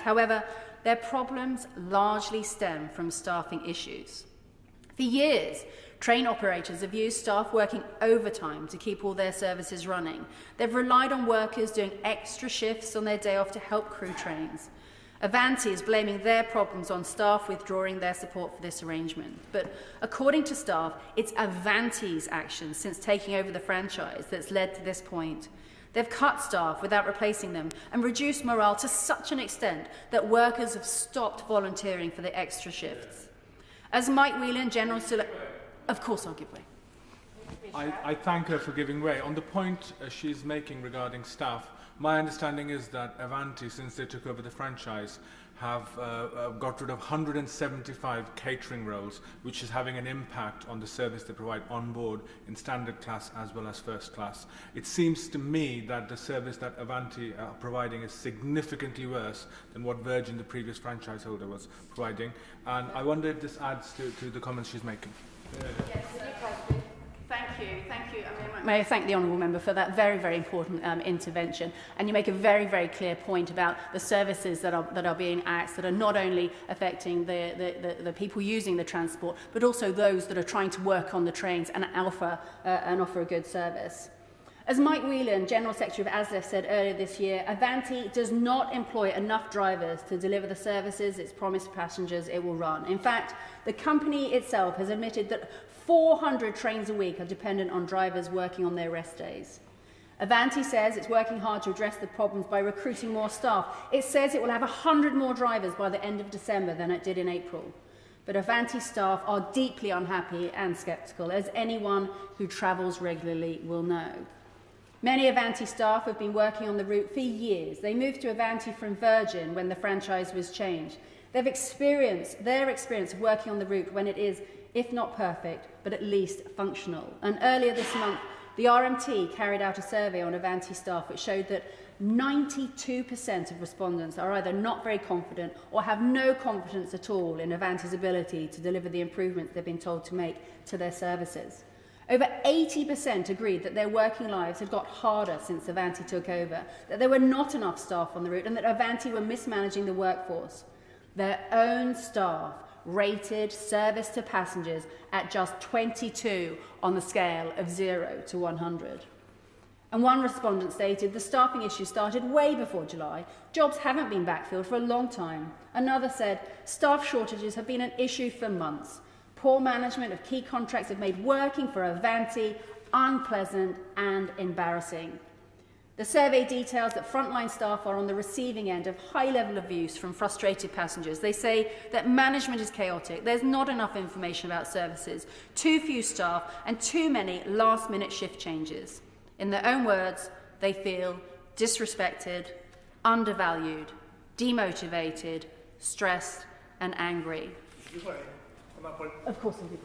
contracts. However, their problems largely stem from staffing issues. For years, train operators have used staff working overtime to keep all their services running. They've relied on workers doing extra shifts on their day off to help crew trains. Avanti is blaming their problems on staff withdrawing their support for this arrangement. But according to staff, it's Avanti's actions since taking over the franchise that's led to this point. They've cut staff without replacing them and reduced morale to such an extent that workers have stopped volunteering for the extra shifts. As Mike Whelan, General of course I'll give way. I thank her for giving way. On the point she's making regarding staff, my understanding is that Avanti, since they took over the franchise, have got rid of 175 catering roles, which is having an impact on the service they provide on board in standard class as well as first class. It seems to me that the service that Avanti are providing is significantly worse than what Virgin, the previous franchise holder, was providing. And I wonder if this adds to the comments she's making. Yes, Crosbie. Thank you. May I thank the Honourable Member for that very, very important intervention. And you make a very, very clear point about the services that are being axed, that are not only affecting the people using the transport, but also those that are trying to work on the trains and offer a good service. As Mike Whelan, General Secretary of ASLEF, said earlier this year, Avanti does not employ enough drivers to deliver the services it's promised passengers it will run. In fact, the company itself has admitted that 400 trains a week are dependent on drivers working on their rest days. Avanti says it's working hard to address the problems by recruiting more staff. It says it will have 100 more drivers by the end of December than it did in April. But Avanti staff are deeply unhappy and sceptical, as anyone who travels regularly will know. Many Avanti staff have been working on the route for years. They moved to Avanti from Virgin when the franchise was changed. They've experienced their experience of working on the route when it is, if not perfect, but at least functional. And earlier this month, the RMT carried out a survey on Avanti staff which showed that 92% of respondents are either not very confident or have no confidence at all in Avanti's ability to deliver the improvements they've been told to make to their services. Over 80% agreed that their working lives had got harder since Avanti took over, that there were not enough staff on the route and that Avanti were mismanaging the workforce. Their own staff rated service to passengers at just 22 on the scale of 0 to 100. And one respondent stated the staffing issue started way before July. Jobs haven't been backfilled for a long time. Another said staff shortages have been an issue for months. Poor management of key contracts have made working for Avanti unpleasant and embarrassing. The survey details that frontline staff are on the receiving end of high-level abuse from frustrated passengers. They say that management is chaotic, there's not enough information about services, too few staff and too many last-minute shift changes. In their own words, they feel disrespected, undervalued, demotivated, stressed and angry. Of course I did.